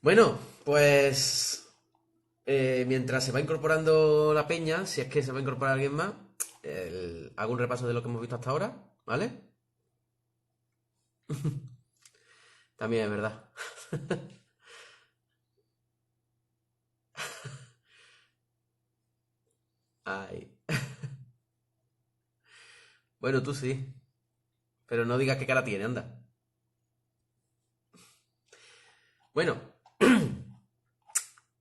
Bueno, pues mientras se va incorporando la peña, si es que se va a incorporar alguien más, hago un repaso de lo que hemos visto hasta ahora, ¿vale? También es verdad. Ay. Bueno, tú sí, pero no digas qué cara tiene, anda. Bueno,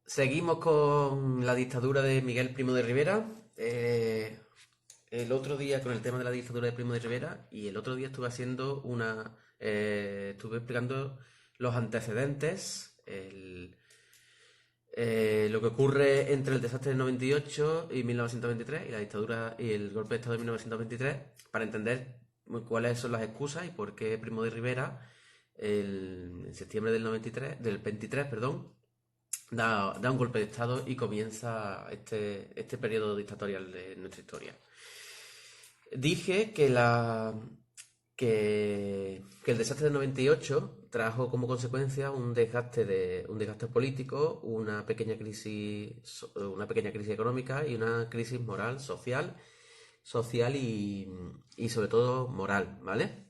seguimos con la dictadura de Miguel Primo de Rivera. El otro día con el tema de la dictadura de Primo de Rivera y el otro día estuve haciendo estuve explicando los antecedentes, lo que ocurre entre el desastre del 98 y 1923 y la dictadura y el golpe de Estado de 1923 para entender cuáles son las excusas y por qué Primo de Rivera en septiembre del 23, perdón, da un golpe de Estado y comienza este periodo dictatorial de nuestra historia. Dije que el desastre del 98 trajo como consecuencia un desgaste político, una pequeña crisis económica y una crisis moral, social y sobre todo moral, ¿vale?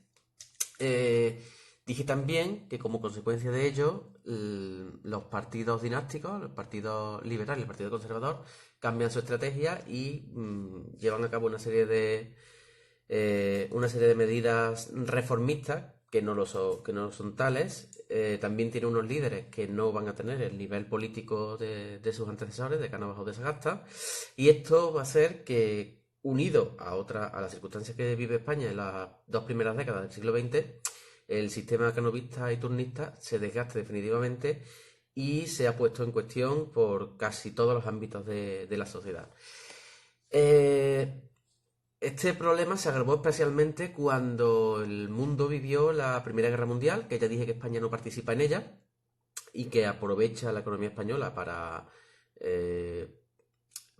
Eh, Dije también que como consecuencia de ello, los partidos dinásticos, los partidos liberales, el Partido Conservador, cambian su estrategia y llevan a cabo una serie de medidas reformistas que no son tales. También tiene unos líderes que no van a tener el nivel político de sus antecesores, de Cánovas o de Sagasta. Y esto va a hacer que, unido a las circunstancias que vive España en las dos primeras décadas del siglo XX, el sistema canovista y turnista se desgaste definitivamente y se ha puesto en cuestión por casi todos los ámbitos de la sociedad. Eh, este problema se agravó especialmente cuando el mundo vivió la Primera Guerra Mundial, que ya dije que España no participa en ella y que aprovecha la economía española eh,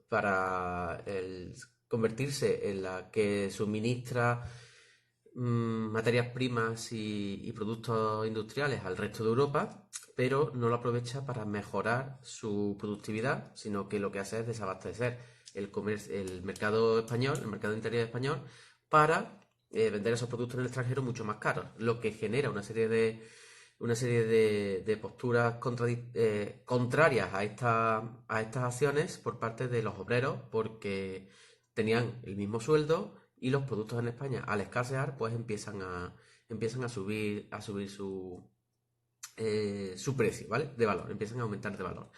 para convertirse en la que suministra materias primas y productos industriales al resto de Europa, pero no lo aprovecha para mejorar su productividad, sino que lo que hace es desabastecer el mercado español, el mercado interior español, para vender esos productos en el extranjero mucho más caros, lo que genera una serie de posturas contrarias a estas acciones por parte de los obreros, porque tenían el mismo sueldo y los productos en España, al escasear, pues empiezan a subir su precio, ¿vale? De valor, empiezan a aumentar de valor.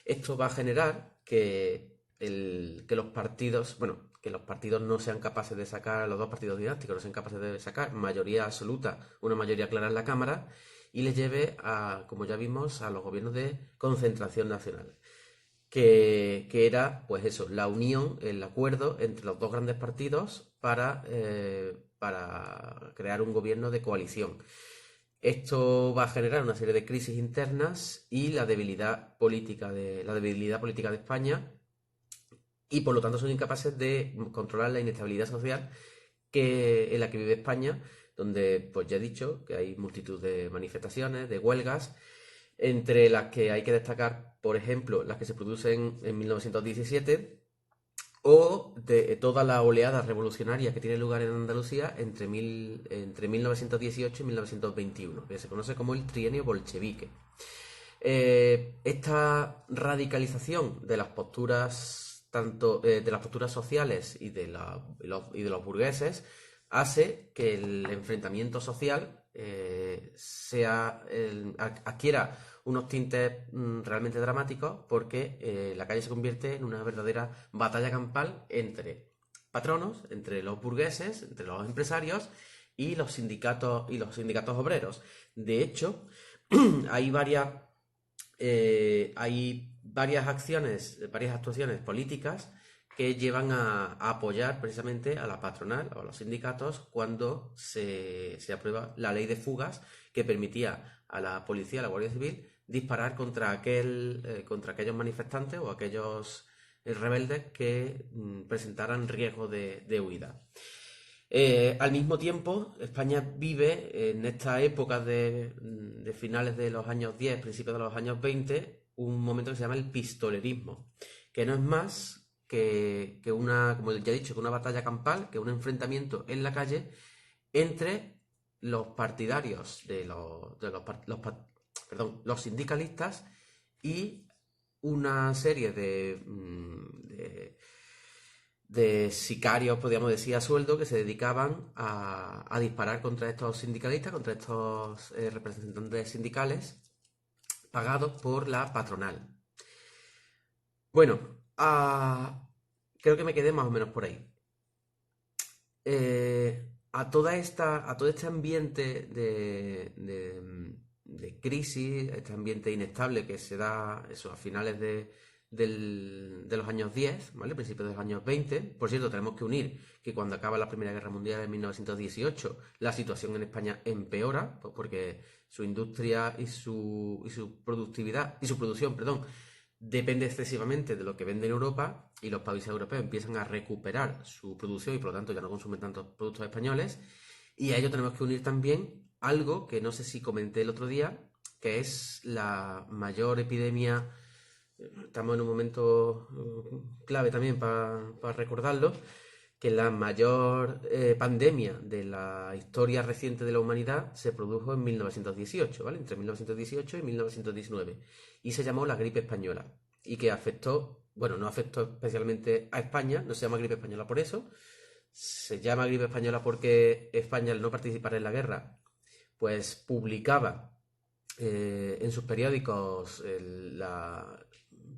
Esto va a generar que los partidos no sean capaces de sacar, los dos partidos didácticos no sean capaces de sacar mayoría absoluta, una mayoría clara en la Cámara, y les lleve como ya vimos, a los gobiernos de concentración nacional. Que era, pues eso, la unión, el acuerdo entre los dos grandes partidos para crear un gobierno de coalición. Esto va a generar una serie de crisis internas y la debilidad política de España, y por lo tanto son incapaces de controlar la inestabilidad social en la que vive España, donde pues ya he dicho que hay multitud de manifestaciones, de huelgas, entre las que hay que destacar, por ejemplo, las que se producen en 1917 o de toda la oleada revolucionaria que tiene lugar en Andalucía entre 1918 y 1921, que se conoce como el trienio bolchevique. Esta radicalización de las posturas, tanto de las posturas sociales y de los burgueses, hace que el enfrentamiento social adquiera unos tintes realmente dramáticos, porque la calle se convierte en una verdadera batalla campal entre patronos, entre los burgueses, entre los empresarios y los sindicatos obreros. De hecho, hay varias acciones, varias actuaciones políticas que llevan a apoyar precisamente a la patronal o a los sindicatos cuando se aprueba la ley de fugas, que permitía a la policía, a la Guardia Civil, disparar contra aquellos manifestantes o aquellos rebeldes que presentaran riesgo de huida. Al mismo tiempo, España vive en esta época de finales de los años 10, principios de los años 20, un momento que se llama el pistolerismo, que no es más que una, como ya he dicho, que una batalla campal, que un enfrentamiento en la calle entre los partidarios los sindicalistas y una serie de sicarios, podríamos decir, a sueldo, que se dedicaban a disparar contra estos sindicalistas, contra estos representantes sindicales, pagados por la patronal. Bueno, creo que me quedé más o menos por ahí. A todo este ambiente de crisis, este ambiente inestable que se da eso, a finales de los años 10, ¿vale? Principios de los años 20. Por cierto, tenemos que unir que cuando acaba la Primera Guerra Mundial en 1918, la situación en España empeora, pues porque su industria y su productividad, y su producción, perdón, depende excesivamente de lo que vende en Europa, y los países europeos empiezan a recuperar su producción y por lo tanto ya no consumen tantos productos españoles. Y a ello tenemos que unir también algo que no sé si comenté el otro día, que es la mayor epidemia. Estamos en un momento clave también para recordarlo, que la mayor pandemia de la historia reciente de la humanidad se produjo en 1918, ¿vale? Entre 1918 y 1919, y se llamó la gripe española, y que afectó, bueno, no afectó especialmente a España, no se llama gripe española por eso, se llama gripe española porque España, al no participar en la guerra, pues publicaba en sus periódicos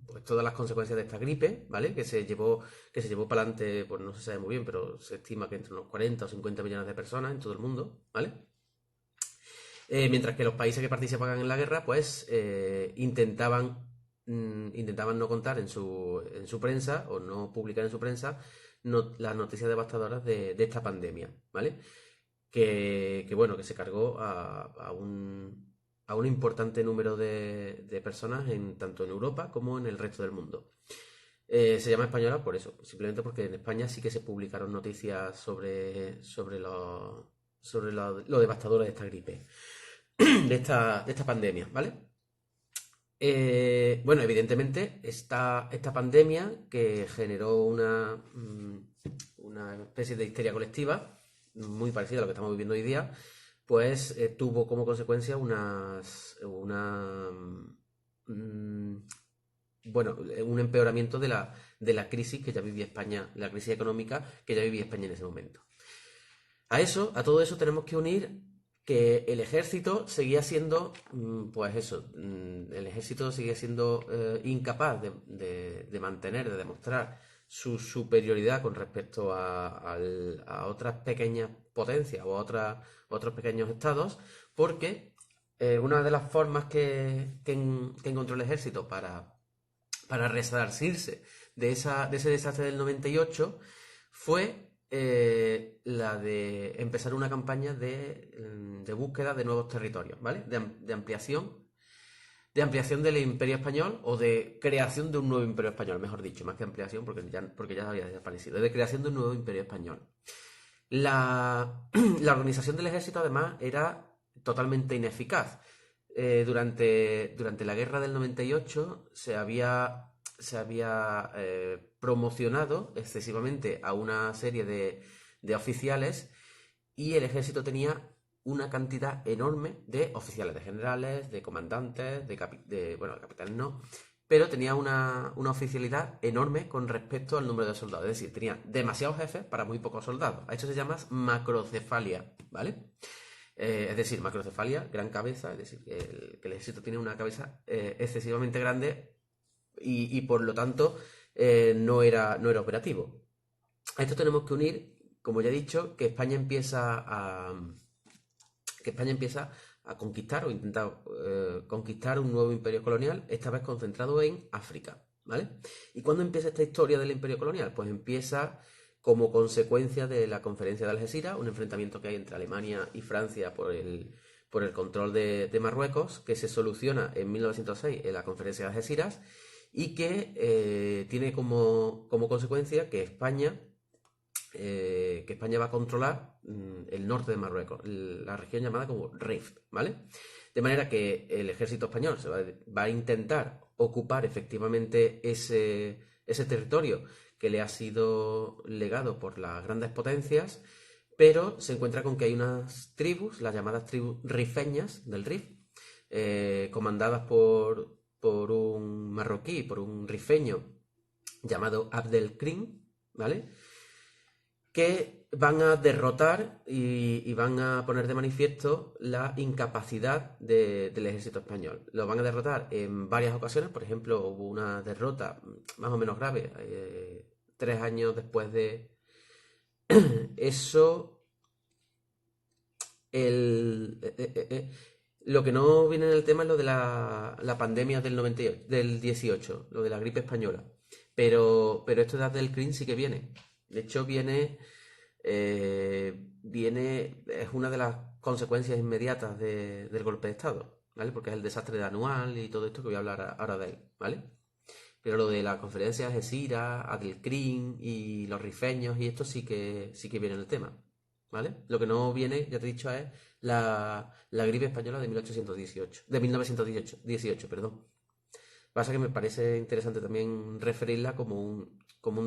pues todas las consecuencias de esta gripe, ¿vale? Que se llevó para adelante, pues no se sabe muy bien, pero se estima que entre unos 40 o 50 millones de personas en todo el mundo, ¿vale? Mientras que los países que participaban en la guerra, pues intentaban no contar en su prensa, o no publicar en su prensa, las noticias devastadoras de esta pandemia, ¿vale? Bueno, que se cargó a un importante número de personas, tanto en Europa como en el resto del mundo. Se llama española por eso, simplemente porque en España sí que se publicaron noticias sobre lo devastadora de esta gripe, de esta pandemia, ¿vale? Bueno, evidentemente, esta pandemia, que generó una especie de histeria colectiva, muy parecida a lo que estamos viviendo hoy día, pues tuvo como consecuencia un empeoramiento de la crisis que ya vivía España, la crisis económica que ya vivía España en ese momento. A todo eso tenemos que unir que el ejército seguía siendo, pues eso, el ejército seguía siendo incapaz de mantener, de demostrar su superioridad con respecto a otras pequeñas potencias o a otros pequeños estados, porque una de las formas que encontró el ejército para resarcirse de ese desastre del 98 fue la de empezar una campaña de búsqueda de nuevos territorios, ¿vale? De ampliación del Imperio Español, o de creación de un nuevo Imperio Español, mejor dicho, más que ampliación porque ya había desaparecido, de creación de un nuevo Imperio Español. La organización del ejército, además, era totalmente ineficaz. Durante la guerra del 98 se había promocionado excesivamente a una serie de oficiales, y el ejército tenía una cantidad enorme de oficiales, de generales, de comandantes, bueno, de capitanes no, pero tenía una oficialidad enorme con respecto al número de soldados. Es decir, tenía demasiados jefes para muy pocos soldados. A esto se llama macrocefalia, ¿vale? Es decir, macrocefalia, gran cabeza, es decir, que el ejército tiene una cabeza excesivamente grande y por lo tanto no era operativo. A esto tenemos que unir, como ya he dicho, que España empieza a conquistar, o intentar conquistar un nuevo imperio colonial, esta vez concentrado en África, ¿vale? ¿Y cuándo empieza esta historia del imperio colonial? Pues empieza como consecuencia de la conferencia de Algeciras, un enfrentamiento que hay entre Alemania y Francia por el control de Marruecos, que se soluciona en 1906 en la conferencia de Algeciras, y que tiene como consecuencia que España que España va a controlar el norte de Marruecos, la región llamada como Rift, ¿vale? De manera que el ejército español va a intentar ocupar efectivamente ese territorio que le ha sido legado por las grandes potencias, pero se encuentra con que hay unas tribus, las llamadas tribus rifeñas del Rif, comandadas por un marroquí, por un rifeño llamado Abdelkrim, ¿vale? Que van a derrotar y van a poner de manifiesto la incapacidad del ejército español. Lo van a derrotar en varias ocasiones, por ejemplo, hubo una derrota más o menos grave 3 años después de eso. Lo que no viene en el tema es lo de la pandemia del 98, del 18, lo de la gripe española. Pero esto de del CRIM sí que viene. De hecho, es una de las consecuencias inmediatas del golpe de Estado, ¿vale? Porque es el desastre de anual y todo esto que voy a hablar ahora de él, ¿vale? Pero lo de la conferencia de Algeciras, Adelcrim y los rifeños y esto sí que viene en el tema, ¿vale? Lo que no viene, ya te he dicho, es la gripe española de 1818, de 1918, perdón. Pasa que me parece interesante también referirla como un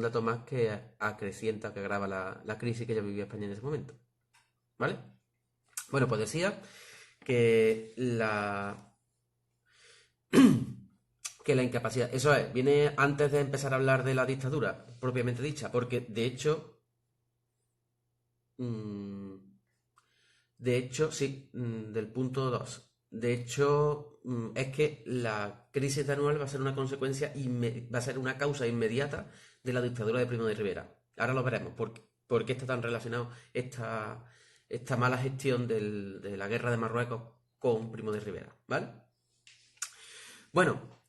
dato más que acrecienta, que agrava la crisis que ya vivía España en ese momento, ¿vale? Bueno, pues decía que la incapacidad, eso es, viene antes de empezar a hablar de la dictadura propiamente dicha, porque mm, de hecho, sí, del punto 2. De hecho, es que la crisis de anual va a ser una consecuencia, va a ser una causa inmediata de la dictadura de Primo de Rivera. Ahora lo veremos, por qué está tan relacionado esta mala gestión de la guerra de Marruecos con Primo de Rivera, ¿vale? Bueno,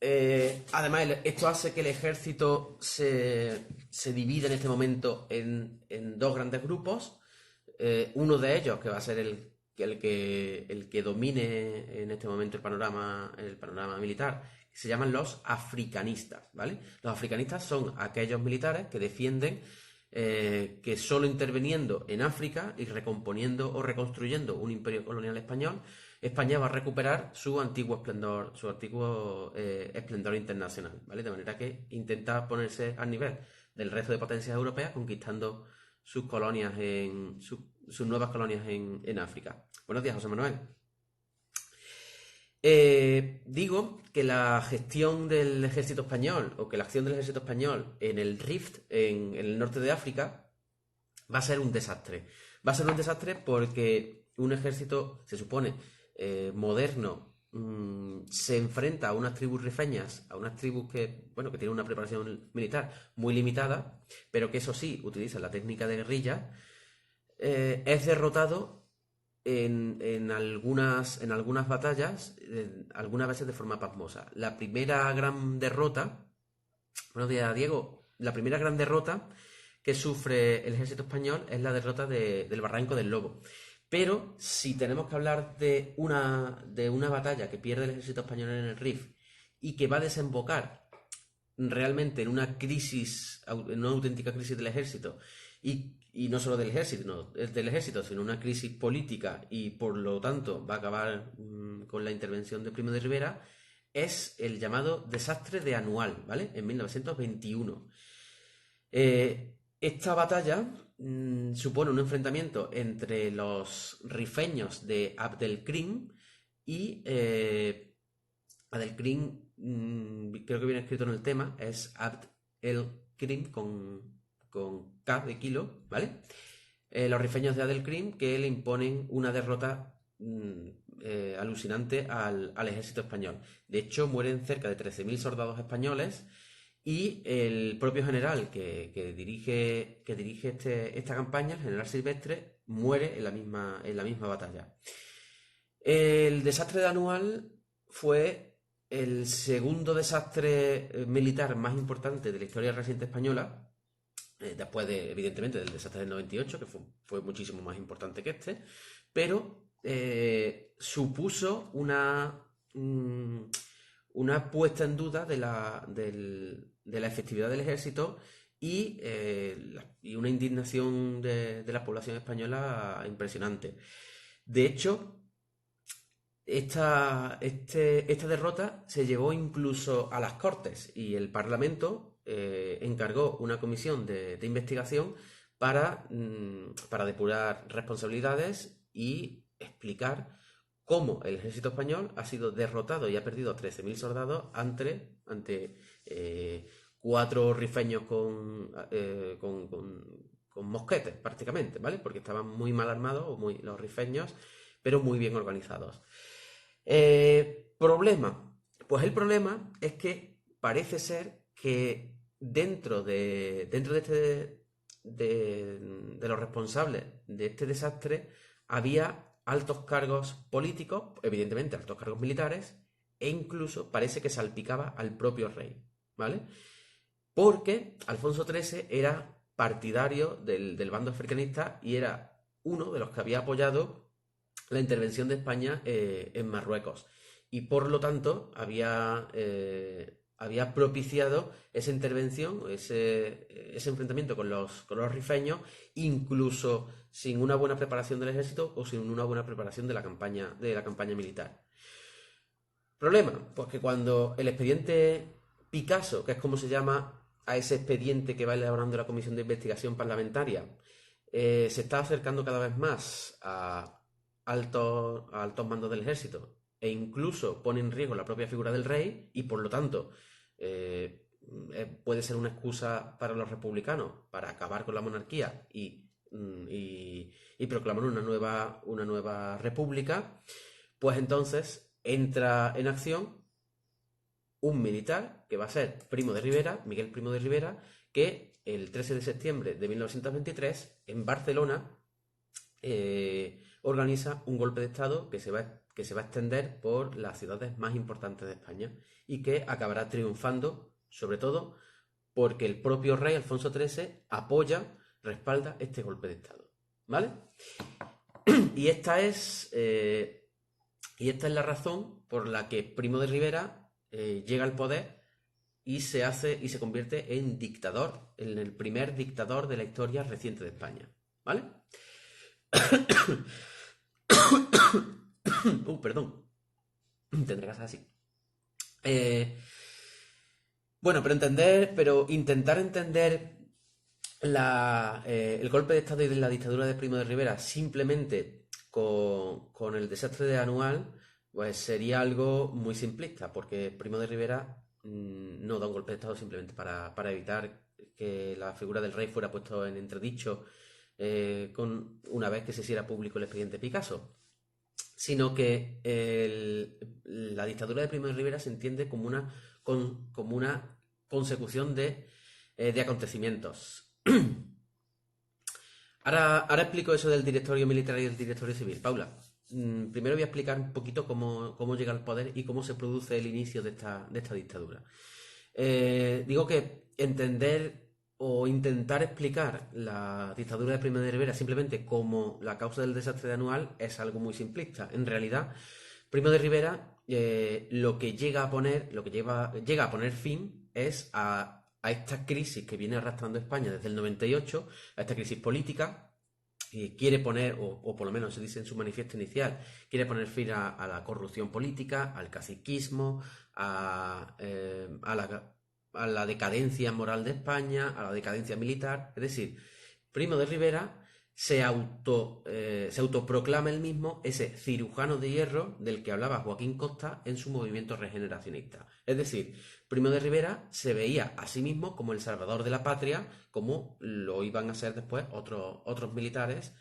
además esto hace que el ejército se divida en este momento en dos grandes grupos. Uno de ellos, que va a ser el que domine en este momento el panorama militar, se llaman los africanistas, ¿vale? Los africanistas son aquellos militares que defienden que solo interviniendo en África y recomponiendo o reconstruyendo un imperio colonial español, España va a recuperar su antiguo esplendor internacional, ¿vale? De manera que intenta ponerse al nivel del resto de potencias europeas, conquistando sus nuevas colonias en África. Buenos días, José Manuel. Digo que la gestión del ejército español, o que la acción del ejército español en el Rift, en el norte de África, va a ser un desastre. Va a ser un desastre porque un ejército, se supone, moderno, se enfrenta a unas tribus rifeñas, a unas tribus que, bueno, que tienen una preparación militar muy limitada, pero que eso sí, utilizan la técnica de guerrilla. Es derrotado en algunas batallas, algunas veces de forma pasmosa. La primera gran derrota, buenos días, Diego, la primera gran derrota que sufre el ejército español es la derrota del Barranco del Lobo. Pero si tenemos que hablar de una batalla que pierde el ejército español en el Rif y que va a desembocar realmente en una crisis, en una auténtica crisis del ejército, y no solo del ejército, sino una crisis política, y por lo tanto va a acabar con la intervención de Primo de Rivera, es el llamado desastre de Anual, ¿vale? En 1921. Esta batalla supone un enfrentamiento entre los rifeños de Abdelkrim y Abdelkrim, creo que viene escrito en el tema, es Abd el-Krim con K de kilo, ¿vale? Los rifeños de Abdelkrim, que le imponen una derrota alucinante al ejército español. De hecho, mueren cerca de 13.000 soldados españoles, y el propio general que dirige esta campaña, el general Silvestre, muere en la misma batalla. El desastre de Anual fue el segundo desastre militar más importante de la historia reciente española, después evidentemente, del desastre del 98, que fue muchísimo más importante que este, pero supuso una puesta en duda de la efectividad del ejército y una indignación de la población española impresionante. De hecho, esta derrota se llevó incluso a las Cortes y el Parlamento encargó una comisión de investigación para depurar responsabilidades y explicar cómo el ejército español ha sido derrotado y ha perdido 13.000 soldados ante 4 rifeños con mosquetes, prácticamente, ¿vale? Porque estaban muy mal armados, los rifeños, pero muy bien organizados. Problema. Pues el problema es que parece ser que dentro de los responsables de este desastre había altos cargos políticos, evidentemente altos cargos militares, e incluso parece que salpicaba al propio rey, ¿vale? Porque Alfonso XIII era partidario del bando africanista y era uno de los que había apoyado la intervención de España en Marruecos. Y por lo tanto había propiciado esa intervención, ese enfrentamiento con los rifeños, incluso sin una buena preparación del ejército o sin una buena preparación de la campaña militar. Problema, pues que cuando el expediente Picasso, que es como se llama a ese expediente que va elaborando la Comisión de Investigación Parlamentaria, se está acercando cada vez más a altos mandos del ejército e incluso pone en riesgo la propia figura del rey y por lo tanto puede ser una excusa para los republicanos para acabar con la monarquía y proclamar una nueva república, pues entonces entra en acción un militar que va a ser Primo de Rivera, Miguel Primo de Rivera, que el 13 de septiembre de 1923 en Barcelona organiza un golpe de estado que se va a extender por las ciudades más importantes de España y que acabará triunfando, sobre todo porque el propio rey Alfonso XIII respalda este golpe de estado, ¿vale? Y esta es la razón por la que Primo de Rivera llega al poder y se convierte en dictador, en el primer dictador de la historia reciente de España, ¿vale? Perdón. Tendré que hacer así. Bueno, pero intentar entender el golpe de Estado y la dictadura de Primo de Rivera simplemente con el desastre de Anual, pues sería algo muy simplista, porque Primo de Rivera no da un golpe de Estado simplemente para evitar que la figura del rey fuera puesto en entredicho una vez que se hiciera público el expediente Picasso, sino que la dictadura de Primo de Rivera se entiende como una consecución de acontecimientos. Ahora explico eso del directorio militar y del directorio civil. Paula, primero voy a explicar un poquito cómo llega al poder y cómo se produce el inicio de esta dictadura. Digo que entender o intentar explicar la dictadura de Primo de Rivera simplemente como la causa del desastre de Anual es algo muy simplista. En realidad, Primo de Rivera lo que llega a poner fin es a esta crisis que viene arrastrando España desde el 98, a esta crisis política, y quiere poner, o por lo menos se dice en su manifiesto inicial, quiere poner fin a la corrupción política, al caciquismo, a la decadencia moral de España, a la decadencia militar. Es decir, Primo de Rivera se autoproclama él mismo ese cirujano de hierro del que hablaba Joaquín Costa en su movimiento regeneracionista. Es decir, Primo de Rivera se veía a sí mismo como el salvador de la patria, como lo iban a ser después otros militares,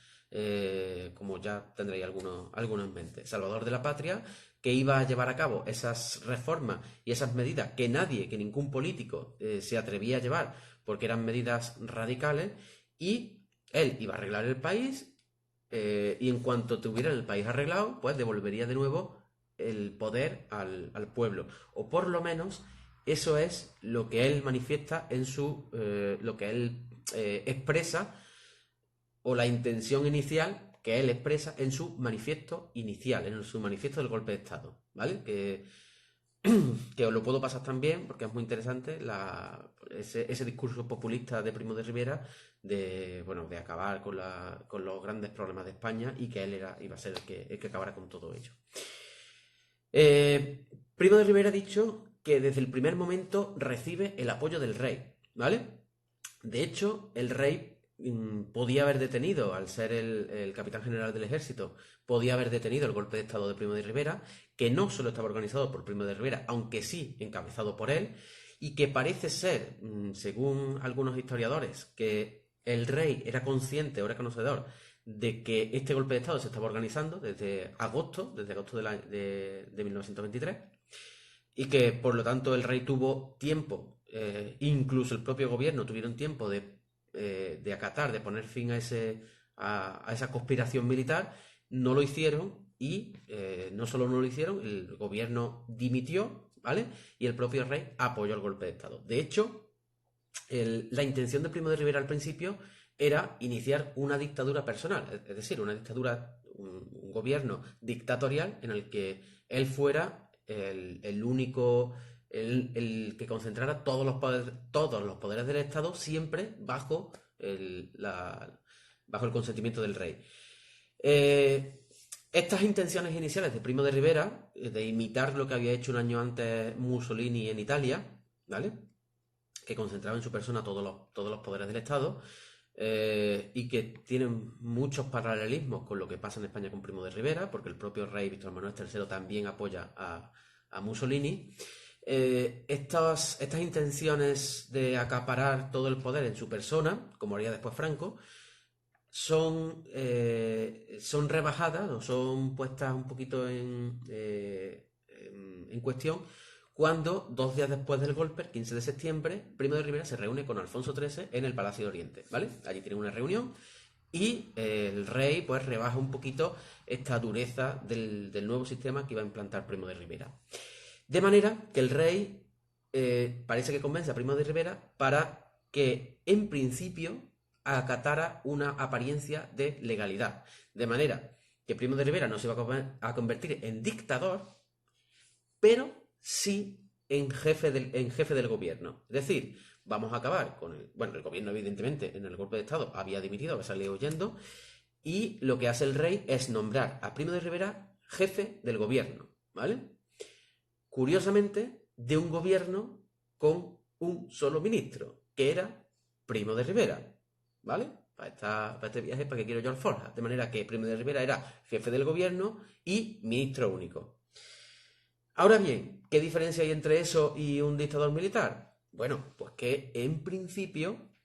como ya tendréis algunos en mente. Salvador de la patria, que iba a llevar a cabo esas reformas y esas medidas que ningún político se atrevía a llevar porque eran medidas radicales, y él iba a arreglar el país y en cuanto tuviera el país arreglado, pues devolvería de nuevo el poder al pueblo. O por lo menos eso es lo que él manifiesta lo que él expresa, o la intención inicial que él expresa en su manifiesto inicial, en su manifiesto del golpe de Estado, ¿vale? Que que os lo puedo pasar también, porque es muy interesante, ese discurso populista de Primo de Rivera de acabar con los grandes problemas de España y que él iba a ser el que acabara con todo ello. Primo de Rivera ha dicho que desde el primer momento recibe el apoyo del rey, ¿vale? De hecho, el rey podía haber detenido, al ser el capitán general del ejército, podía haber detenido el golpe de estado de Primo de Rivera, que no solo estaba organizado por Primo de Rivera, aunque sí encabezado por él, y que parece ser, según algunos historiadores, que el rey era consciente o era conocedor de que este golpe de estado se estaba organizando desde agosto de 1923, y que por lo tanto el rey tuvo tiempo, incluso el propio gobierno tuvieron tiempo de acatar, de poner fin a esa conspiración militar. No lo hicieron y no solo no lo hicieron, el gobierno dimitió, ¿vale? Y el propio rey apoyó el golpe de estado. De hecho, la intención de Primo de Rivera al principio era iniciar una dictadura personal, es decir, una dictadura, un gobierno dictatorial en el que él fuera el único, el que concentrara todos los poderes del Estado siempre bajo el consentimiento del rey. Estas intenciones iniciales de Primo de Rivera, de imitar lo que había hecho un año antes Mussolini en Italia, ¿vale?, que concentraba en su persona todos los poderes del Estado, y que tienen muchos paralelismos con lo que pasa en España con Primo de Rivera, porque el propio rey Víctor Manuel III también apoya a Mussolini. Estas intenciones de acaparar todo el poder en su persona, como haría después Franco, son rebajadas o son puestas un poquito en cuestión cuando, 2 días después del golpe, el 15 de septiembre, Primo de Rivera se reúne con Alfonso XIII en el Palacio de Oriente, ¿vale? Allí tienen una reunión y el rey pues rebaja un poquito esta dureza del nuevo sistema que iba a implantar Primo de Rivera. De manera que el rey parece que convence a Primo de Rivera para que, en principio, acatara una apariencia de legalidad. De manera que Primo de Rivera no se iba a convertir en dictador, pero sí en jefe del gobierno. Es decir, vamos a acabar con el gobierno, evidentemente, en el golpe de Estado había dimitido, había salido huyendo, y lo que hace el rey es nombrar a Primo de Rivera jefe del gobierno, ¿vale? Curiosamente, de un gobierno con un solo ministro, que era Primo de Rivera, ¿vale? Para este viaje, para que quiero yo Alforja. De manera que Primo de Rivera era jefe del gobierno y ministro único. Ahora bien, ¿qué diferencia hay entre eso y un dictador militar? Bueno, pues que en principio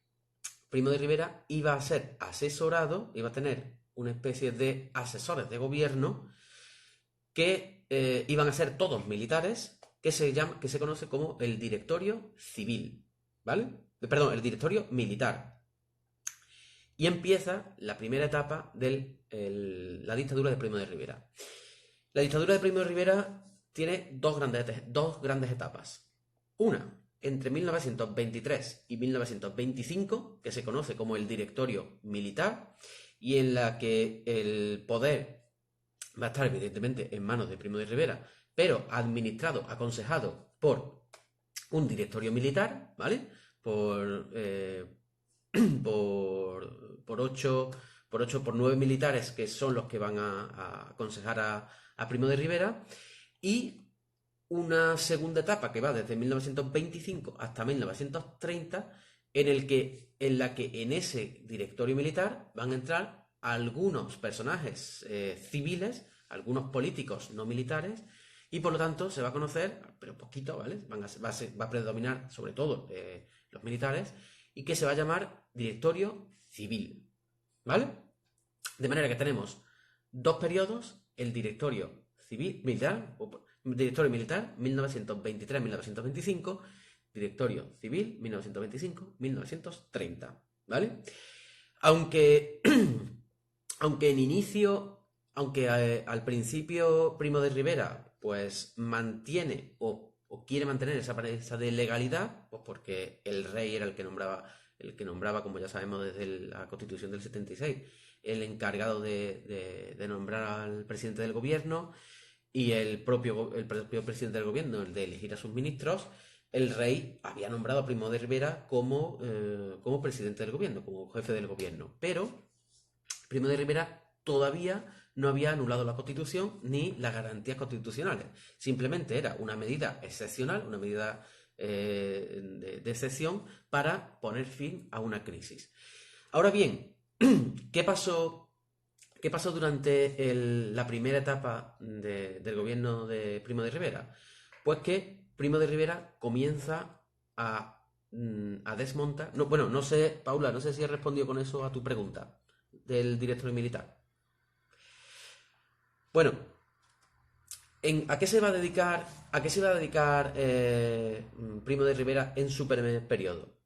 Primo de Rivera iba a ser asesorado, iba a tener una especie de asesores de gobierno que iban a ser todos militares, que se conoce como el directorio civil, ¿vale? Perdón, el directorio militar. Y empieza la primera etapa de la dictadura de Primo de Rivera. La dictadura de Primo de Rivera tiene dos grandes etapas. Una, entre 1923 y 1925, que se conoce como el directorio militar, y en la que el poder va a estar evidentemente en manos de Primo de Rivera, pero administrado, aconsejado por un directorio militar, ¿vale? Por 9 militares que son los que van a aconsejar a Primo de Rivera, y una segunda etapa que va desde 1925 hasta 1930, en la que en ese directorio militar van a entrar algunos personajes civiles, algunos políticos no militares, y por lo tanto se va a conocer, pero poquito, ¿vale? Va a predominar sobre todo los militares, y que se va a llamar directorio civil, ¿vale? De manera que tenemos dos periodos: el directorio militar, 1923-1925, directorio civil 1925-1930, ¿vale? Aunque al principio Primo de Rivera pues mantiene o quiere mantener esa apariencia de legalidad, pues porque el rey era el que nombraba, como ya sabemos desde la Constitución del 76, el encargado de nombrar al presidente del gobierno, y el propio presidente del gobierno, el de elegir a sus ministros, el rey había nombrado a Primo de Rivera como presidente del gobierno, como jefe del gobierno. Pero Primo de Rivera todavía no había anulado la Constitución ni las garantías constitucionales. Simplemente era una medida excepcional, una medida de excepción para poner fin a una crisis. Ahora bien, ¿qué pasó durante la primera etapa del gobierno de Primo de Rivera? Pues que Primo de Rivera comienza a desmontar... No, bueno, no sé, Paula, no sé si he respondido con eso a tu pregunta del director militar. Bueno, ¿a qué se va a dedicar Primo de Rivera en su primer periodo?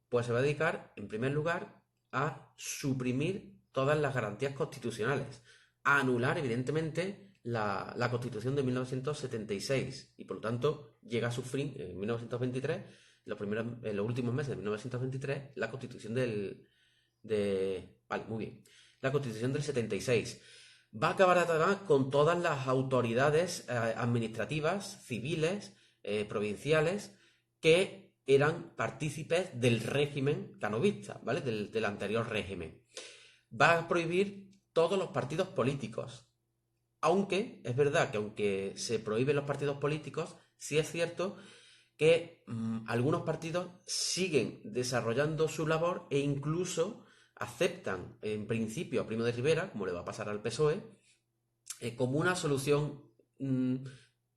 Pues se va a dedicar, en primer lugar, a suprimir todas las garantías constitucionales, a anular, evidentemente, la Constitución de 1976 y, por lo tanto, llega a su fin en 1923, en los últimos meses de 1923, la Constitución Vale, muy bien. La Constitución del 76. Va a acabar además con todas las autoridades administrativas, civiles, provinciales, que eran partícipes del régimen canovista, ¿vale? Del anterior régimen. Va a prohibir todos los partidos políticos. Aunque, es verdad que aunque se prohíben los partidos políticos, sí es cierto que algunos partidos siguen desarrollando su labor e incluso aceptan en principio a Primo de Rivera, como le va a pasar al PSOE, como una solución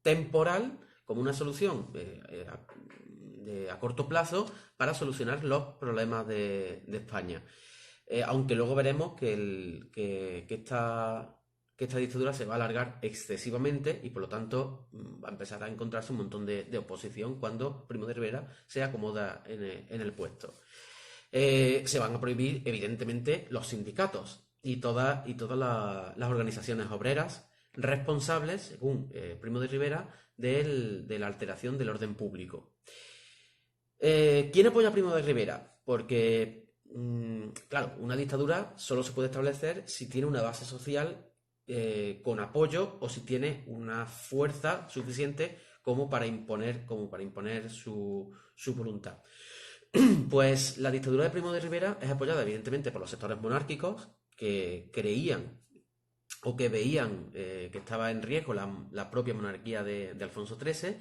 temporal, como una solución a corto plazo para solucionar los problemas de España. Aunque luego veremos que esta dictadura se va a alargar excesivamente y por lo tanto va a empezar a encontrarse un montón de oposición cuando Primo de Rivera se acomoda en el puesto. Se van a prohibir, evidentemente, los sindicatos y todas las organizaciones obreras responsables, según Primo de Rivera, de la alteración del orden público. ¿Quién apoya a Primo de Rivera? Porque, claro, una dictadura solo se puede establecer si tiene una base social con apoyo o si tiene una fuerza suficiente como para imponer su voluntad. Pues la dictadura de Primo de Rivera es apoyada evidentemente por los sectores monárquicos que creían o que veían que estaba en riesgo la propia monarquía de Alfonso XIII.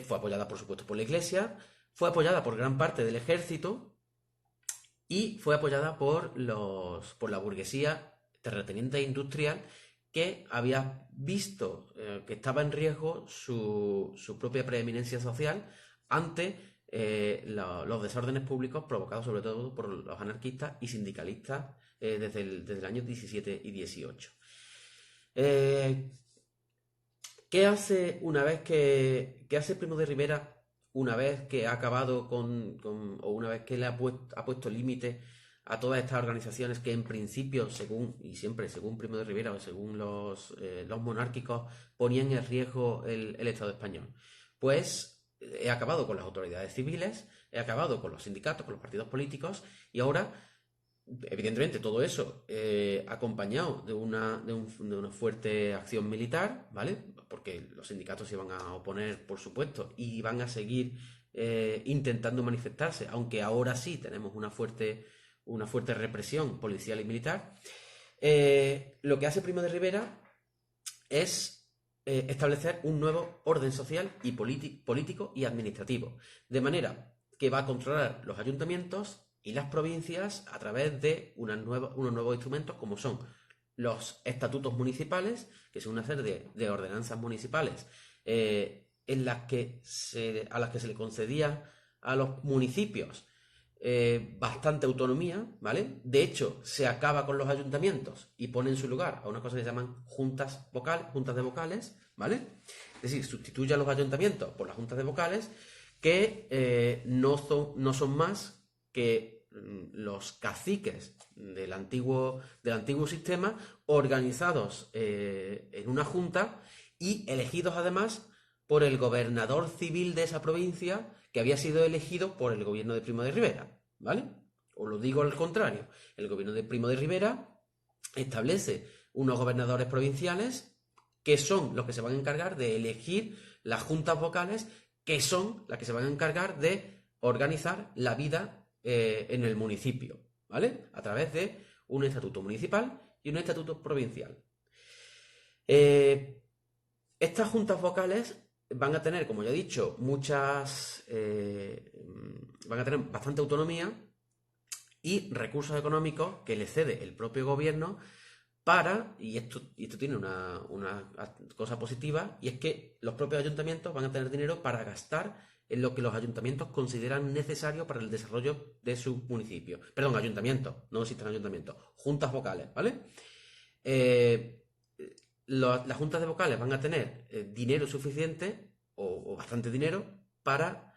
Fue apoyada por supuesto por la Iglesia, fue apoyada por gran parte del ejército y fue apoyada por la burguesía terrateniente e industrial que había visto que estaba en riesgo su propia preeminencia social ante los desórdenes públicos provocados sobre todo por los anarquistas y sindicalistas desde el año 17 y 18. ¿Qué hace Primo de Rivera una vez que ha acabado o una vez que le ha puesto límite a todas estas organizaciones que en principio, según Primo de Rivera o según los monárquicos, ponían en riesgo el Estado español? Pues he acabado con las autoridades civiles, he acabado con los sindicatos, con los partidos políticos y ahora, evidentemente, todo eso acompañado de una fuerte acción militar, ¿vale? Porque los sindicatos se van a oponer, por supuesto, y van a seguir intentando manifestarse, aunque ahora sí tenemos una fuerte represión policial y militar. Lo que hace Primo de Rivera es establecer un nuevo orden social y político y administrativo, de manera que va a controlar los ayuntamientos y las provincias a través de unos nuevos instrumentos como son los estatutos municipales, que son una serie de ordenanzas municipales a las que se le concedía a los municipios bastante autonomía, ¿vale? De hecho, se acaba con los ayuntamientos y pone en su lugar a una cosa que se llaman juntas de vocales, ¿vale? Es decir, sustituye a los ayuntamientos por las juntas de vocales que no son más que los caciques del antiguo sistema organizados en una junta y elegidos además por el gobernador civil de esa provincia que había sido elegido por el gobierno de Primo de Rivera, ¿vale? Os lo digo al contrario. El gobierno de Primo de Rivera establece unos gobernadores provinciales que son los que se van a encargar de elegir las juntas vocales, que son las que se van a encargar de organizar la vida en el municipio, ¿vale? A través de un estatuto municipal y un estatuto provincial. Estas juntas vocales van a tener, como ya he dicho, van a tener bastante autonomía y recursos económicos que le cede el propio gobierno y esto tiene una cosa positiva, y es que los propios ayuntamientos van a tener dinero para gastar en lo que los ayuntamientos consideran necesario para el desarrollo de su municipio. Perdón, ayuntamientos, no existen ayuntamientos, juntas vocales, ¿vale? Las juntas de vocales van a tener dinero suficiente o bastante dinero para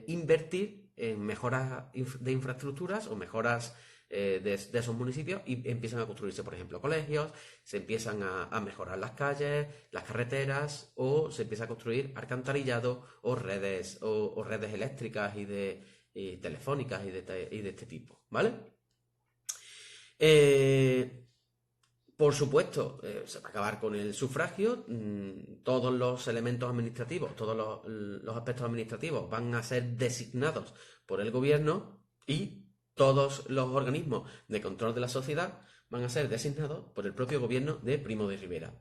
invertir en mejoras de infraestructuras o mejoras de esos municipios, y empiezan a construirse, por ejemplo, colegios, se empiezan a mejorar las calles, las carreteras, o se empieza a construir alcantarillado o redes eléctricas y telefónicas y de este tipo, ¿vale? Por supuesto, se va a acabar con el sufragio, todos los elementos administrativos, todos los aspectos administrativos van a ser designados por el gobierno, y todos los organismos de control de la sociedad van a ser designados por el propio gobierno de Primo de Rivera.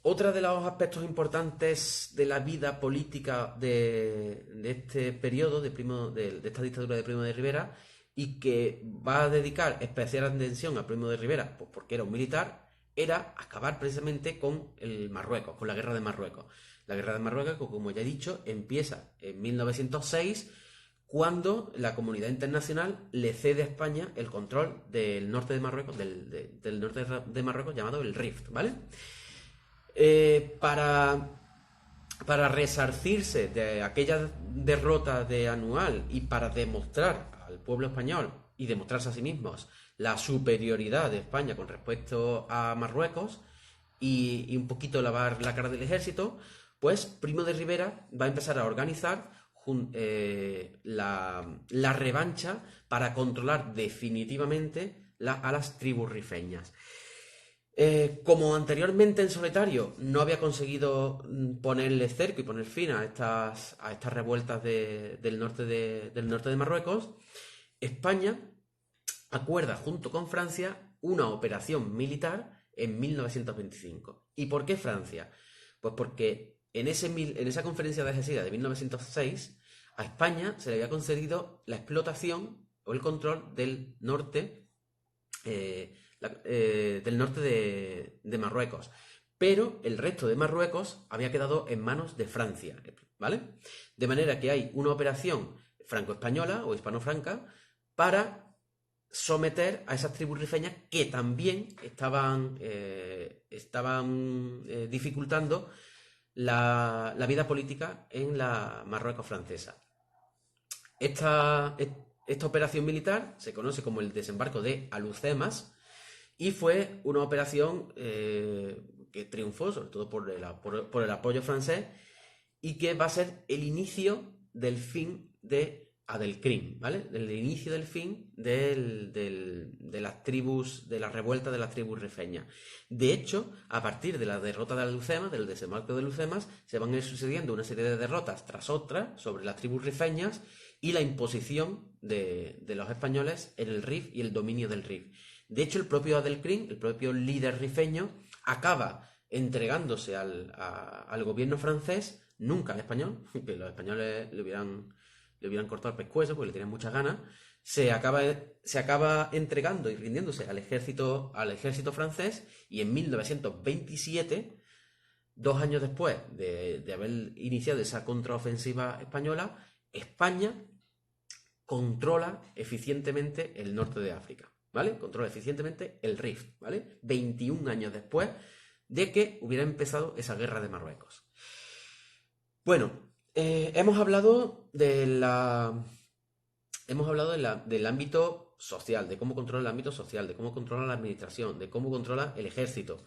Otro de los aspectos importantes de la vida política de este periodo de esta dictadura de Primo de Rivera, y que va a dedicar especial atención a Primo de Rivera, pues porque era un militar, era acabar precisamente con el Marruecos, con la guerra de Marruecos. La guerra de Marruecos, como ya he dicho, empieza en 1906, cuando la comunidad internacional le cede a España el control del norte de Marruecos, del norte de Marruecos, llamado el Rift, ¿vale? Para resarcirse de aquella derrota de Anual, y para demostrar al pueblo español y demostrarse a sí mismos la superioridad de España con respecto a Marruecos, y un poquito lavar la cara del ejército, pues Primo de Rivera va a empezar a organizar la revancha para controlar definitivamente a las tribus rifeñas. Como anteriormente en solitario no había conseguido ponerle cerco y poner fin a estas revueltas del norte de Marruecos, España acuerda junto con Francia una operación militar en 1925. ¿Y por qué Francia? Pues porque en esa conferencia de Algeciras de 1906 a España se le había concedido la explotación o el control del norte de Marruecos, pero el resto de Marruecos había quedado en manos de Francia, ¿vale? De manera que hay una operación franco-española o hispano-franca para someter a esas tribus rifeñas que también estaban dificultando la vida política en la Marruecos francesa. Esta operación militar se conoce como el desembarco de Alhucemas, y fue una operación que triunfó, sobre todo por el apoyo francés, y que va a ser el inicio del fin de Adelcrim, ¿vale? El inicio del fin de las tribus, de la revuelta de las tribus rifeñas. De hecho, a partir de la derrota de Alhucemas, del desembarco de Alhucemas, se van a ir sucediendo una serie de derrotas tras otras sobre las tribus rifeñas y la imposición de los españoles en el Rif y el dominio del Rif. De hecho, el propio Adelcrim, el propio líder rifeño, acaba entregándose al gobierno francés, nunca al español, que los españoles le hubieran cortado el pescuezo porque le tenían muchas ganas. Se acaba entregando y rindiéndose al ejército francés, y en 1927, 2 años después de haber iniciado esa contraofensiva española, España controla eficientemente el norte de África, ¿vale? Controla eficientemente el Rif, ¿vale? 21 años después de que hubiera empezado esa guerra de Marruecos. Bueno, hemos hablado del ámbito social, de cómo controla el ámbito social, de cómo controla la administración, de cómo controla el ejército.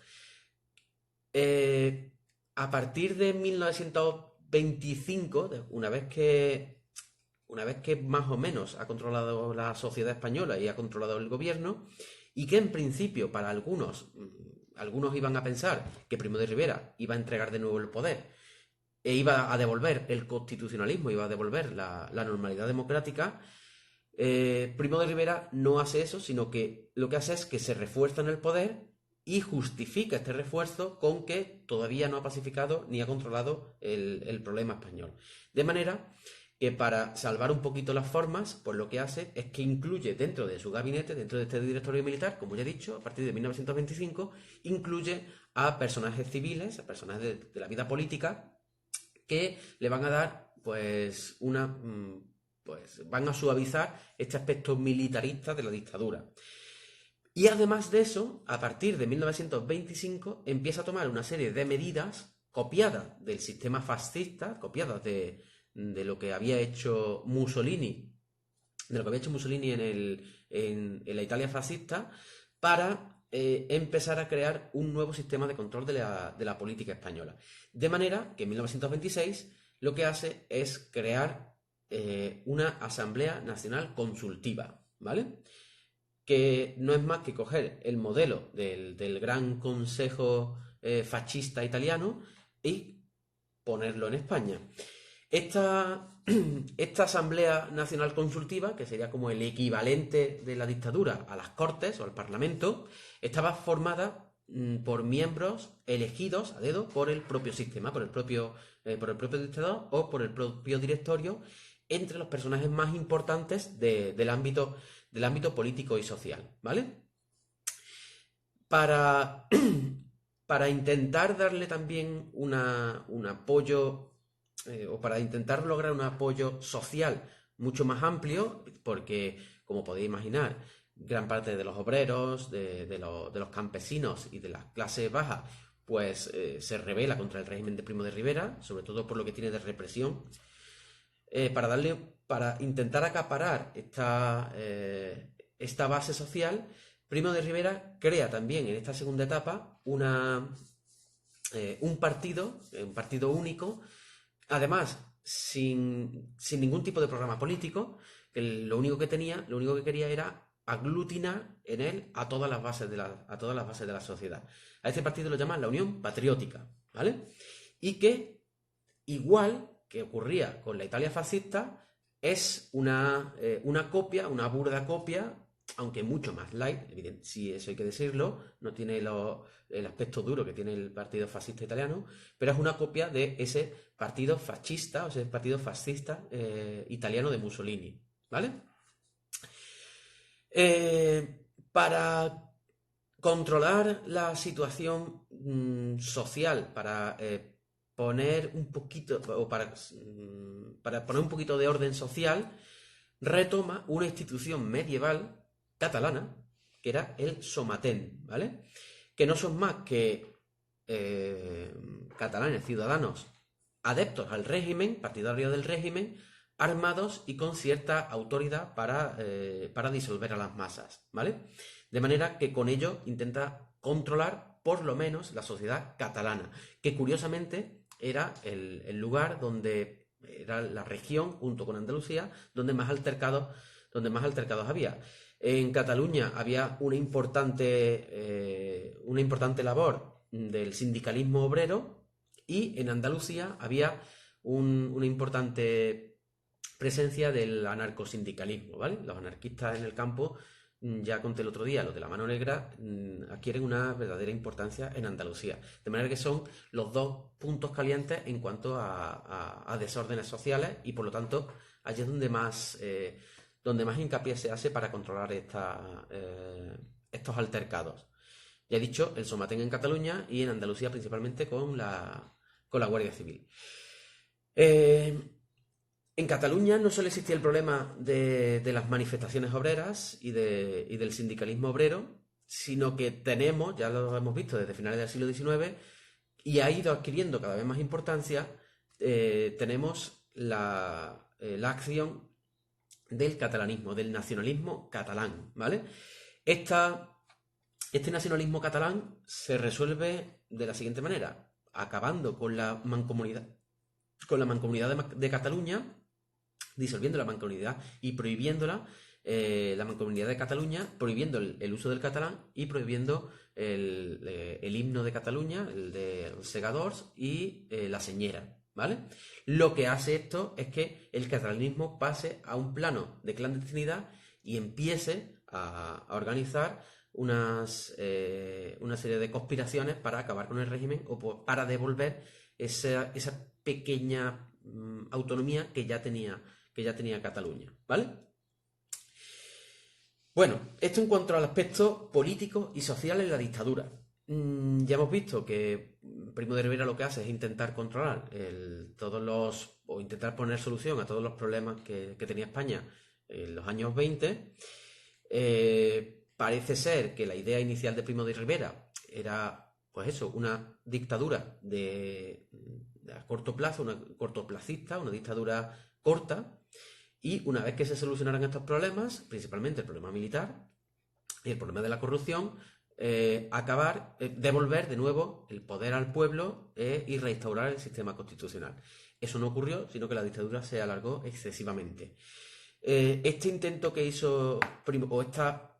A partir de 1925, una vez que más o menos ha controlado la sociedad española y ha controlado el gobierno, y que en principio para algunos algunos iban a pensar que Primo de Rivera iba a entregar de nuevo el poder e iba a devolver el constitucionalismo, iba a devolver la normalidad democrática. Primo de Rivera no hace eso, sino que lo que hace es que se refuerza en el poder y justifica este refuerzo con que todavía no ha pacificado ni ha controlado el problema español. De manera que para salvar un poquito las formas, pues lo que hace es que incluye dentro de su gabinete, dentro de este directorio militar, como ya he dicho, a partir de 1925, incluye a personajes civiles, a personajes de la vida política, que le van a dar, pues, pues van a suavizar este aspecto militarista de la dictadura. Y además de eso, a partir de 1925 empieza a tomar una serie de medidas copiadas del sistema fascista, copiadas de lo que había hecho Mussolini, en la Italia fascista, para empezar a crear un nuevo sistema de control de la política española. De manera que en 1926 lo que hace es crear una Asamblea Nacional Consultiva, ¿vale? Que no es más que coger el modelo del Gran Consejo fascista italiano y ponerlo en España. Esta Asamblea Nacional Consultiva, que sería como el equivalente de la dictadura a las Cortes o al Parlamento, estaba formada por miembros elegidos a dedo por el propio sistema, por el propio dictador o por el propio directorio, entre los personajes más importantes del ámbito político y social, ¿vale? Para intentar darle también un apoyo, o para intentar lograr un apoyo social mucho más amplio, porque, como podéis imaginar, gran parte de los obreros, de los campesinos y de las clases bajas, pues se rebela contra el régimen de Primo de Rivera, sobre todo por lo que tiene de represión. Para intentar acaparar esta base social, Primo de Rivera crea también en esta segunda etapa un partido único, además sin ningún tipo de programa político, que lo único que quería era aglutinar en él a todas las bases de la sociedad. A este partido lo llaman la Unión Patriótica, ¿vale? Y que, igual que ocurría con la Italia fascista, es una copia, una burda copia, aunque mucho más light, evidente, sí, eso hay que decirlo, no tiene el aspecto duro que tiene el partido fascista italiano, pero es una copia de ese partido fascista, o ese partido fascista italiano de Mussolini, ¿vale? Para controlar la situación social, para poner un poquito, o para poner un poquito de orden social, retoma una institución medieval catalana, que era el somatén, ¿vale? Que no son más que catalanes, ciudadanos adeptos al régimen, partidarios del régimen, armados y con cierta autoridad para disolver a las masas, ¿vale? De manera que con ello intenta controlar por lo menos la sociedad catalana, que curiosamente era el lugar donde era la región, junto con Andalucía, donde más altercados había. En Cataluña había una importante labor del sindicalismo obrero, y en Andalucía había una importante presencia del anarcosindicalismo, ¿vale? Los anarquistas en el campo, ya conté el otro día, los de la mano negra, adquieren una verdadera importancia en Andalucía. De manera que son los dos puntos calientes en cuanto a desórdenes sociales, y por lo tanto allí es donde más hincapié se hace para controlar estos altercados. Ya he dicho, el somatén en Cataluña, y en Andalucía principalmente con la Guardia Civil. En Cataluña no solo existía el problema de las manifestaciones obreras y del sindicalismo obrero, sino que tenemos, ya lo hemos visto desde finales del siglo XIX, y ha ido adquiriendo cada vez más importancia, tenemos la acción del catalanismo, del nacionalismo catalán, ¿vale? Este nacionalismo catalán se resuelve de la siguiente manera: acabando con la mancomunidad de Cataluña, disolviendo la mancomunidad y prohibiéndola, la Mancomunidad de Cataluña, prohibiendo el uso del catalán y prohibiendo el himno de Cataluña, el de los segadors y la señera, ¿vale? Lo que hace esto es que el catalanismo pase a un plano de clandestinidad y empiece a organizar una serie de conspiraciones para acabar con el régimen o para devolver esa pequeña autonomía que ya tenía Cataluña, ¿vale? Bueno, esto en cuanto al aspecto político y social en la dictadura. Ya hemos visto que Primo de Rivera lo que hace es intentar controlar o intentar poner solución a todos los problemas que tenía España en los años 20. Parece ser que la idea inicial de Primo de Rivera era, pues eso, una dictadura a corto plazo, una cortoplacista, una dictadura corta. Y una vez que se solucionaran estos problemas, principalmente el problema militar y el problema de la corrupción, devolver de nuevo el poder al pueblo y restaurar el sistema constitucional. Eso no ocurrió, sino que la dictadura se alargó excesivamente. Este intento que hizo, o esta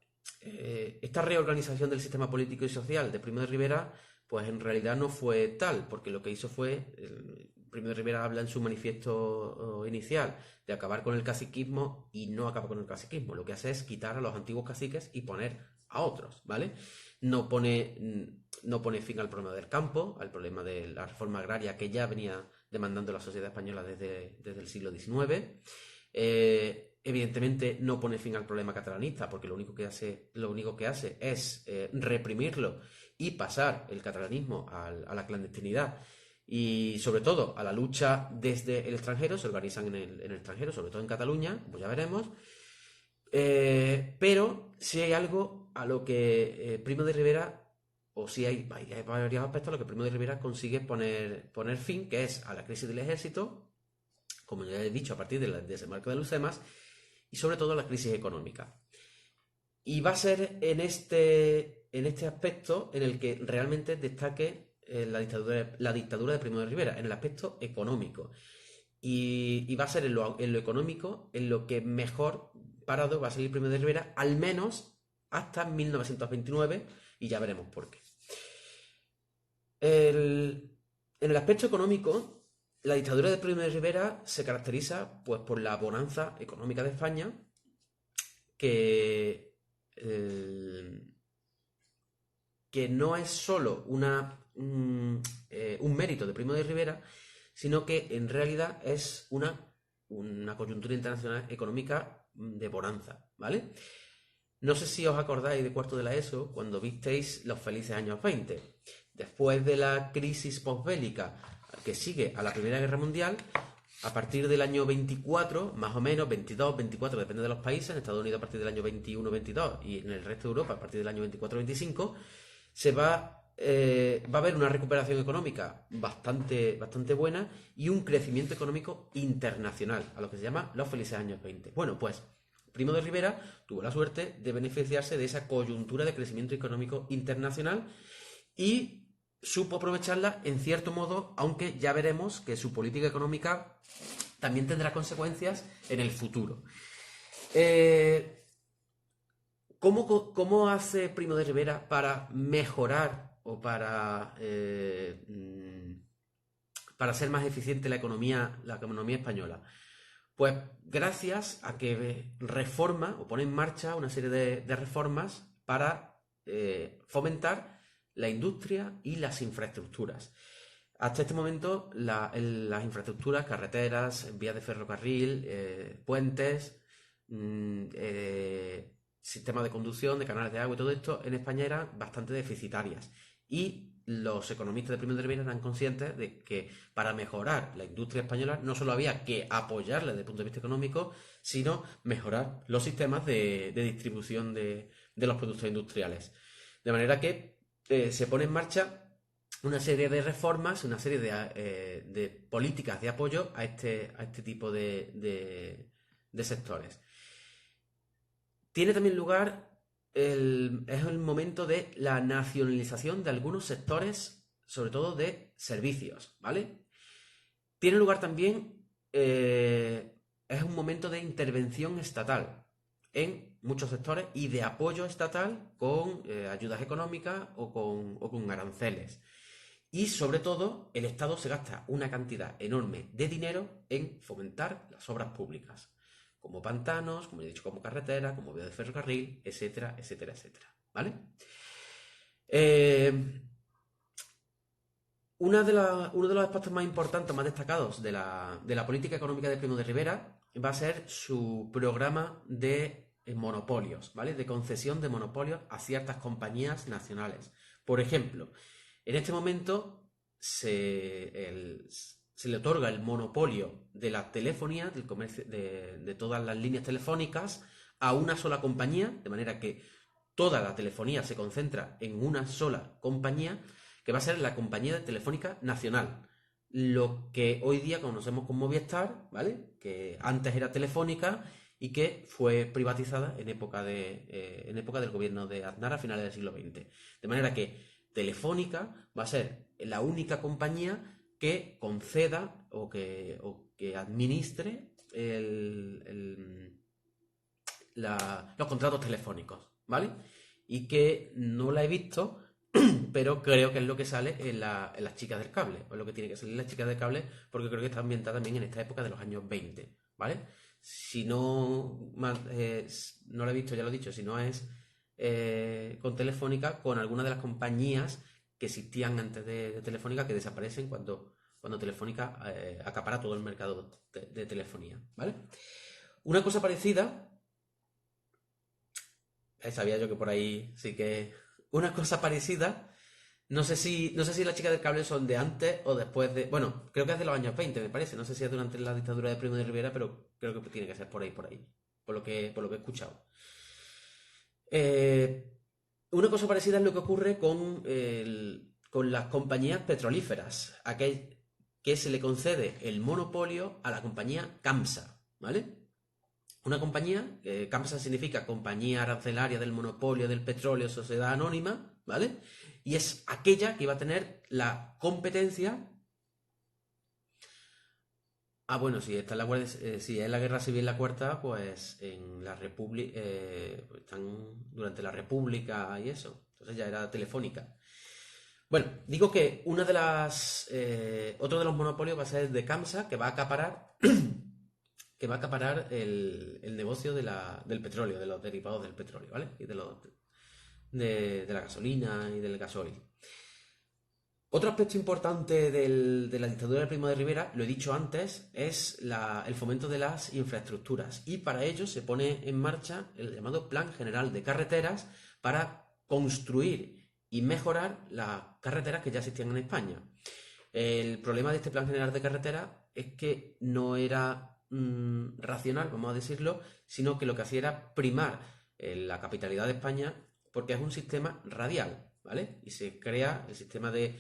reorganización del sistema político y social de Primo de Rivera, pues en realidad no fue tal, porque lo que hizo fue, Primo de Rivera habla en su manifiesto inicial de acabar con el caciquismo y no acaba con el caciquismo. Lo que hace es quitar a los antiguos caciques y poner a otros, ¿vale? No pone fin al problema del campo, al problema de la reforma agraria que ya venía demandando la sociedad española desde el siglo XIX. Evidentemente no pone fin al problema catalanista, porque lo único que hace es reprimirlo y pasar el catalanismo a la clandestinidad y sobre todo a la lucha desde el extranjero. Se organizan en el extranjero, sobre todo en Cataluña, pues ya veremos. Pero si hay algo a lo que Primo de Rivera, o si hay varios aspectos a lo que Primo de Rivera consigue poner fin, que es a la crisis del ejército, como ya he dicho, a partir del desembarco de Lucemas, y sobre todo a la crisis económica. Y va a ser en este aspecto en el que realmente destaque la dictadura de Primo de Rivera, en el aspecto económico. Y va a ser en lo económico en lo que mejor parado va a salir Primo de Rivera, al menos hasta 1929, y ya veremos por qué. En el aspecto económico, la dictadura de Primo de Rivera se caracteriza pues, por la bonanza económica de España, que no es solo un mérito de Primo de Rivera, sino que en realidad es una coyuntura internacional económica de bonanza, ¿vale? No sé si os acordáis de cuarto de la ESO cuando visteis los felices años 20. Después de la crisis posbélica que sigue a la Primera Guerra Mundial, a partir del año 24, más o menos, 22, 24, depende de los países, en Estados Unidos a partir del año 21, 22 y en el resto de Europa a partir del año 24, 25, va a haber una recuperación económica bastante buena y un crecimiento económico internacional, a lo que se llama los felices años 20. Bueno, pues Primo de Rivera tuvo la suerte de beneficiarse de esa coyuntura de crecimiento económico internacional y supo aprovecharla en cierto modo, aunque ya veremos que su política económica también tendrá consecuencias en el futuro. ¿Cómo hace Primo de Rivera para mejorar o para ser más eficiente la economía española? Pues gracias a que reforma o pone en marcha una serie de reformas para fomentar la industria y las infraestructuras. Hasta este momento las infraestructuras, carreteras, vías de ferrocarril, puentes, sistemas de conducción, de canales de agua y todo esto en España eran bastante deficitarias. Y los economistas de Primo de Rivera eran conscientes de que para mejorar la industria española no solo había que apoyarla desde el punto de vista económico, sino mejorar los sistemas de distribución de los productos industriales. De manera que se pone en marcha una serie de reformas, una serie de políticas de apoyo a este tipo de sectores. Tiene también lugar es el momento de la nacionalización de algunos sectores, sobre todo de servicios, ¿vale? Tiene lugar también, es un momento de intervención estatal. en muchos sectores y de apoyo estatal con ayudas económicas o con aranceles. Y sobre todo, el Estado se gasta una cantidad enorme de dinero en fomentar las obras públicas, como pantanos, como he dicho, como carreteras, como vías de ferrocarril, etcétera, etcétera, etcétera. ¿Vale? Uno de los aspectos más importantes, más destacados de la política económica de Primo de Rivera va a ser su programa de monopolios, ¿vale? De concesión de monopolios a ciertas compañías nacionales. Por ejemplo, en este momento se le otorga el monopolio de la telefonía, del comercio, de todas las líneas telefónicas, a una sola compañía, de manera que toda la telefonía se concentra en una sola compañía, que va a ser la compañía de Telefónica Nacional. Lo que hoy día conocemos como Movistar, ¿vale? Que antes era Telefónica y que fue privatizada en época del gobierno de Aznar a finales del siglo XX. De manera que Telefónica va a ser la única compañía que conceda o que administre los contratos telefónicos, ¿vale? Y que no la he visto, pero creo que es lo que sale en las chicas del cable, o es lo que tiene que salir en las chicas del cable, porque creo que está ambientada también en esta época de los años 20, ¿vale? Si no, no lo he visto, ya lo he dicho, si no es con Telefónica, con alguna de las compañías que existían antes de Telefónica, que desaparecen cuando Telefónica acapara todo el mercado de telefonía, ¿vale? Una cosa parecida, sabía yo que por ahí sí que... Una cosa parecida, no sé si las chicas del cable son de antes o después de... Bueno, creo que es de los años 20, me parece. No sé si es durante la dictadura de Primo de Rivera, pero creo que tiene que ser por ahí, por lo que he escuchado. Una cosa parecida es lo que ocurre con las compañías petrolíferas, que se le concede el monopolio a la compañía CAMSA, ¿vale? Una compañía, CAMSA significa Compañía Arancelaria del Monopolio del Petróleo Sociedad Anónima, ¿vale? Y es aquella que iba a tener la competencia... bueno, si está en la Guardia, si es la Guerra Civil la cuarta, pues en la República, están durante la República y eso. Entonces ya era Telefónica. Bueno, digo que otro de los monopolios va a ser el de CAMSA, que va a acaparar el negocio del petróleo, de los derivados del petróleo, ¿vale? Y de la gasolina y del gasoil. Otro aspecto importante de la dictadura de Primo de Rivera, lo he dicho antes, es el fomento de las infraestructuras. Y para ello se pone en marcha el llamado Plan General de Carreteras para construir y mejorar las carreteras que ya existían en España. El problema de este Plan General de Carreteras es que no era racional, vamos a decirlo, sino que lo que hacía era primar la capitalidad de España, porque es un sistema radial, ¿vale? Y se crea el sistema de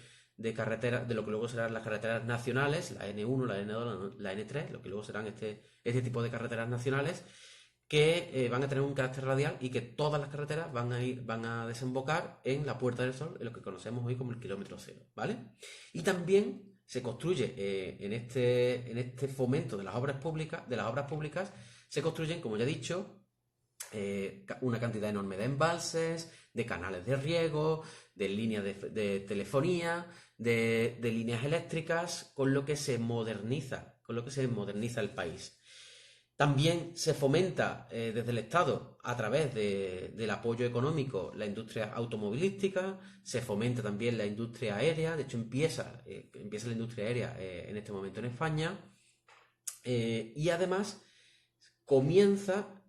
carreteras, de lo que luego serán las carreteras nacionales, la N1, la N2, la N3, lo que luego serán este tipo de carreteras nacionales, que van a tener un carácter radial y que todas las carreteras van a desembocar en la Puerta del Sol, en lo que conocemos hoy como el kilómetro cero, ¿vale? Y también se construye en este fomento de las obras públicas, se construyen, como ya he dicho, una cantidad enorme de embalses, de canales de riego, de líneas de telefonía, de líneas eléctricas, con lo que se moderniza el país. También se fomenta desde el Estado, a través del apoyo económico, la industria automovilística, se fomenta también la industria aérea, de hecho empieza la industria aérea en este momento en España, y además comienza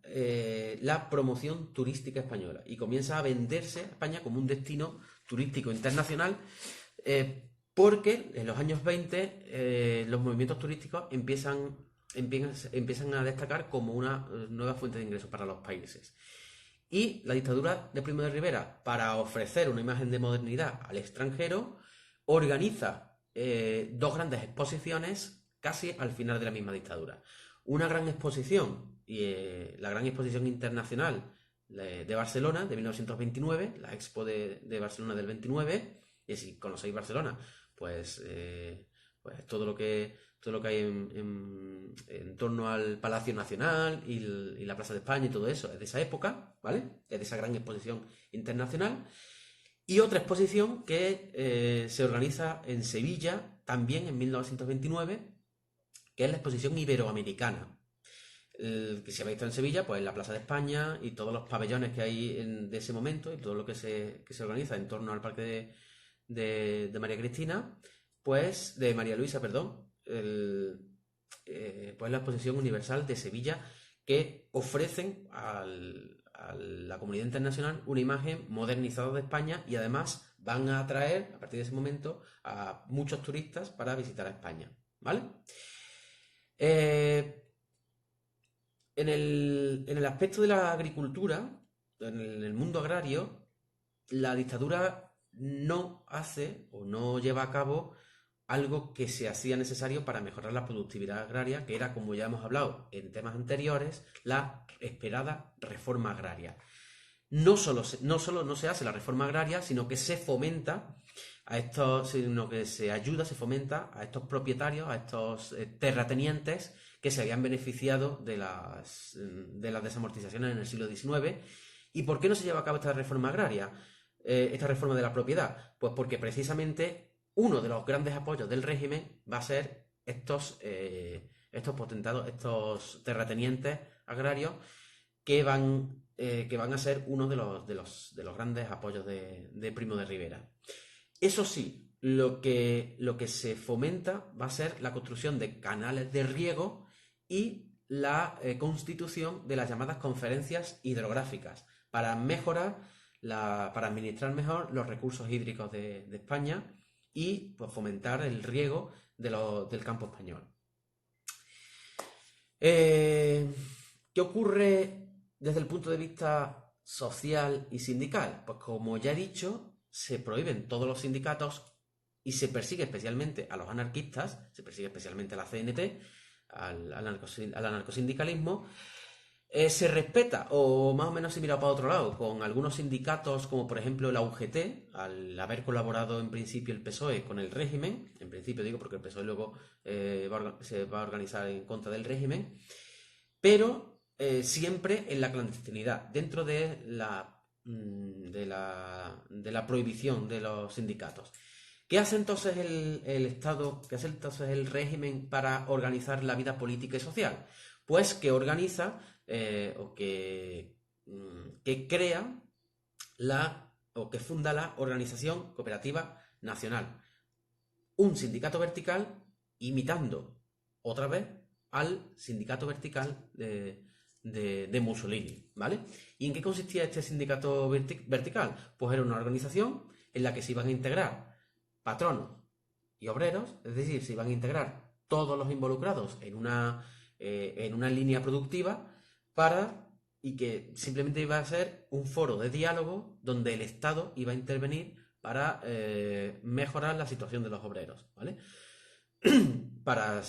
la promoción turística española y comienza a venderse España como un destino turístico internacional, porque en los años 20 los movimientos turísticos empiezan a destacar como una nueva fuente de ingresos para los países. Y la dictadura de Primo de Rivera, para ofrecer una imagen de modernidad al extranjero, organiza dos grandes exposiciones casi al final de la misma dictadura. Una gran exposición, la Gran Exposición Internacional de Barcelona, de 1929, la Expo de Barcelona del 29, y si conocéis Barcelona, pues pues todo lo que hay en torno al Palacio Nacional y la Plaza de España y todo eso es de esa época, ¿vale? Es de esa gran exposición internacional. Y otra exposición que se organiza en Sevilla, también en 1929, que es la exposición iberoamericana. Que se ha visto en Sevilla, pues en la Plaza de España y todos los pabellones que hay de ese momento y todo lo que se organiza en torno al Parque de María Cristina, pues de María Luisa, perdón, pues la exposición universal de Sevilla, que ofrecen a la comunidad internacional una imagen modernizada de España, y además van a atraer a partir de ese momento a muchos turistas para visitar a España, ¿vale? En el aspecto de la agricultura, en el mundo agrario, la dictadura no hace o no lleva a cabo algo que se hacía necesario para mejorar la productividad agraria, que era, como ya hemos hablado en temas anteriores, la esperada reforma agraria. No solo no se hace la reforma agraria, sino que se fomenta sino que se ayuda, se fomenta a estos propietarios, a estos terratenientes que se habían beneficiado de las desamortizaciones en el siglo XIX. ¿Y por qué no se lleva a cabo esta reforma agraria? Esta reforma de la propiedad. Pues porque precisamente uno de los grandes apoyos del régimen va a ser estos potentados, estos terratenientes agrarios que van a ser uno de los grandes apoyos de Primo de Rivera. Eso sí, lo que se fomenta va a ser la construcción de canales de riego y la constitución de las llamadas conferencias hidrográficas para mejorar, para administrar mejor los recursos hídricos de España y pues, fomentar el riego del campo español. ¿Qué ocurre desde el punto de vista social y sindical? Pues como ya he dicho, se prohíben todos los sindicatos y se persigue especialmente a los anarquistas, se persigue especialmente a la CNT, al anarcosindicalismo. Se respeta, o más o menos se mira para otro lado, con algunos sindicatos como por ejemplo la UGT, al haber colaborado en principio el PSOE con el régimen, en principio digo porque el PSOE luego se va a organizar en contra del régimen, pero siempre en la clandestinidad, dentro de la prohibición de los sindicatos. ¿Qué hace entonces el Estado, qué hace entonces el régimen para organizar la vida política y social? Pues que organiza que crea o que funda la Organización Cooperativa Nacional. Un sindicato vertical imitando otra vez al sindicato vertical de Mussolini, ¿vale? ¿Y en qué consistía este sindicato vertical? Pues era una organización en la que se iban a integrar patronos y obreros, es decir, se iban a integrar todos los involucrados en una línea productiva y que simplemente iba a ser un foro de diálogo donde el Estado iba a intervenir para mejorar la situación de los obreros, ¿vale? para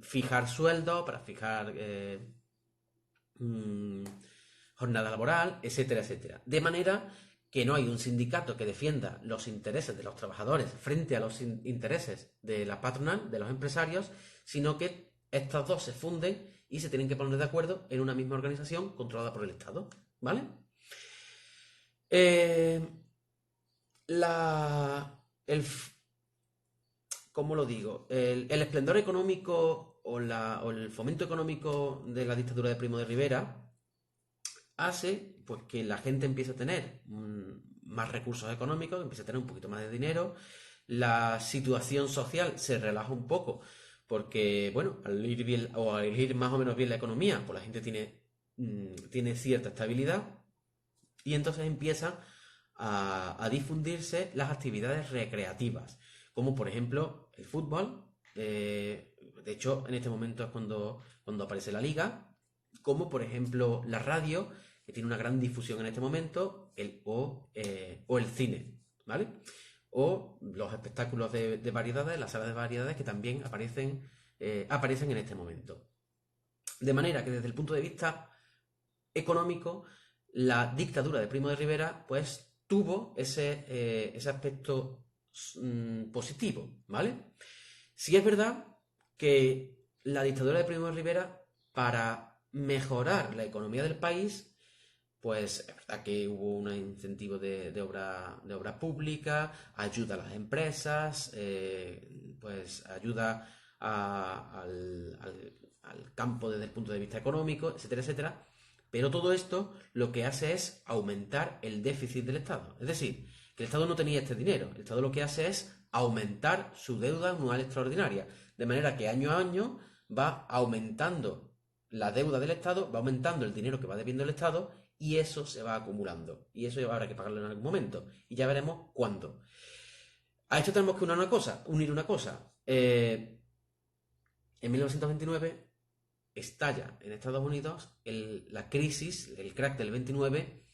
fijar sueldos, para fijar jornada laboral, etcétera, etcétera. De manera que no hay un sindicato que defienda los intereses de los trabajadores frente a los intereses de la patronal, de los empresarios, sino que estos dos se funden y se tienen que poner de acuerdo en una misma organización controlada por el Estado, ¿vale? ¿Cómo lo digo? El esplendor económico o el fomento económico de la dictadura de Primo de Rivera hace pues, que la gente empiece a tener más recursos económicos, empiece a tener un poquito más de dinero, la situación social se relaja un poco, porque, bueno, al ir más o menos bien la economía, pues la gente tiene cierta estabilidad y entonces empiezan a difundirse las actividades recreativas, como por ejemplo el fútbol. De hecho, en este momento es cuando aparece la liga, como por ejemplo la radio, que tiene una gran difusión en este momento, o el cine, ¿vale? O los espectáculos de variedades, las salas de variedades que también aparecen en este momento. De manera que desde el punto de vista económico, la dictadura de Primo de Rivera pues tuvo ese aspecto positivo, ¿vale? Sí es verdad que la dictadura de Primo de Rivera, para mejorar la economía del país, pues es verdad que hubo un incentivo de obra pública, ayuda a las empresas, pues ayuda al campo desde el punto de vista económico, etcétera, etcétera. Pero todo esto lo que hace es aumentar el déficit del Estado. Es decir, que el Estado no tenía este dinero. El Estado lo que hace es aumentar su deuda anual extraordinaria. De manera que año a año va aumentando la deuda del Estado, va aumentando el dinero que va debiendo el Estado y eso se va acumulando. Y eso habrá que pagarlo en algún momento. Y ya veremos cuándo. A esto tenemos que unir una cosa. En 1929 estalla en Estados Unidos la crisis, el crack del 29,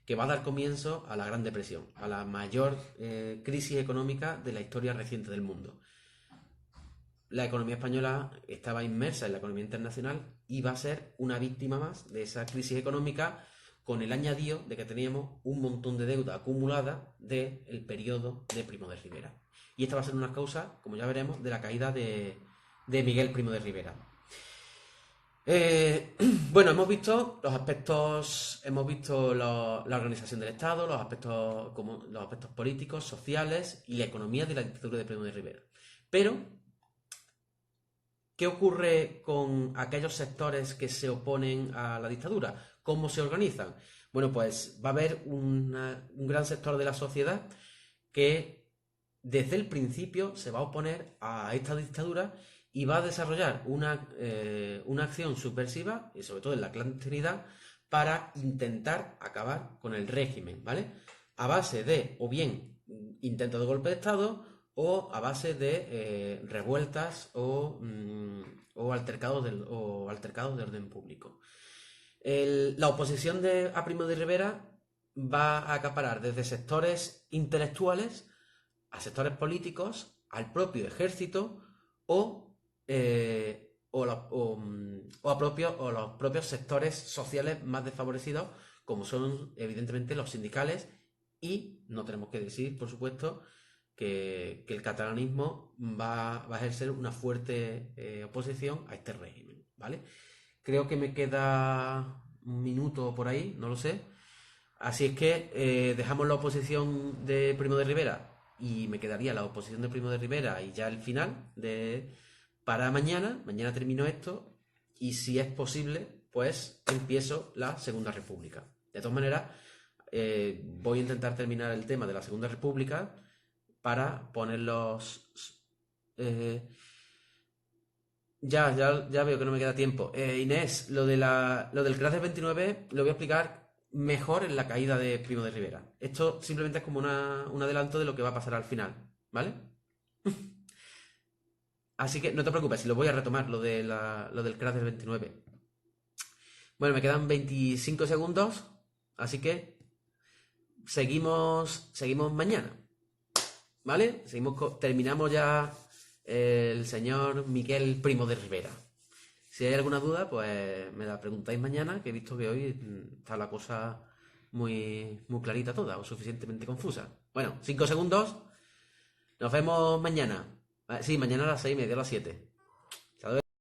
que va a dar comienzo a la Gran Depresión, a la mayor crisis económica de la historia reciente del mundo. La economía española estaba inmersa en la economía internacional y va a ser una víctima más de esa crisis económica, con el añadido de que teníamos un montón de deuda acumulada del periodo de Primo de Rivera. Y esta va a ser una causa, como ya veremos, de la caída de Miguel Primo de Rivera. Bueno, hemos visto los aspectos, hemos visto la organización del Estado, los aspectos políticos, sociales y la economía de la dictadura de Primo de Rivera. Pero, ¿qué ocurre con aquellos sectores que se oponen a la dictadura? ¿Cómo se organizan? Bueno, pues va a haber un gran sector de la sociedad que desde el principio se va a oponer a esta dictadura y va a desarrollar una acción subversiva, y sobre todo en la clandestinidad, para intentar acabar con el régimen, ¿vale? A base de, o bien, intento de golpe de Estado, o a base de revueltas o altercados de orden público. La oposición a Primo de Rivera va a acaparar desde sectores intelectuales a sectores políticos, al propio ejército o los propios sectores sociales más desfavorecidos, como son evidentemente los sindicales, y no tenemos que decir, por supuesto, que el catalanismo va a ejercer una fuerte oposición a este régimen, ¿vale? Creo que me queda un minuto por ahí, no lo sé. Así es que dejamos la oposición de Primo de Rivera y me quedaría la oposición de Primo de Rivera y ya el final para mañana. Mañana termino esto y si es posible, pues empiezo la Segunda República. De todas maneras, voy a intentar terminar el tema de la Segunda República para ponerlos... Ya veo que no me queda tiempo. Inés, lo del crash del 29 lo voy a explicar mejor en la caída de Primo de Rivera. Esto simplemente es como un adelanto de lo que va a pasar al final, ¿vale? Así que no te preocupes, lo voy a retomar, lo del crash del 29. Bueno, me quedan 25 segundos, así que seguimos mañana, ¿vale? Terminamos ya el señor Miguel Primo de Rivera. Si hay alguna duda, pues me la preguntáis mañana, que he visto que hoy está la cosa muy, muy clarita toda, o suficientemente confusa. Bueno, 5 segundos. Nos vemos mañana. Sí, mañana a las 6:30, a las 7.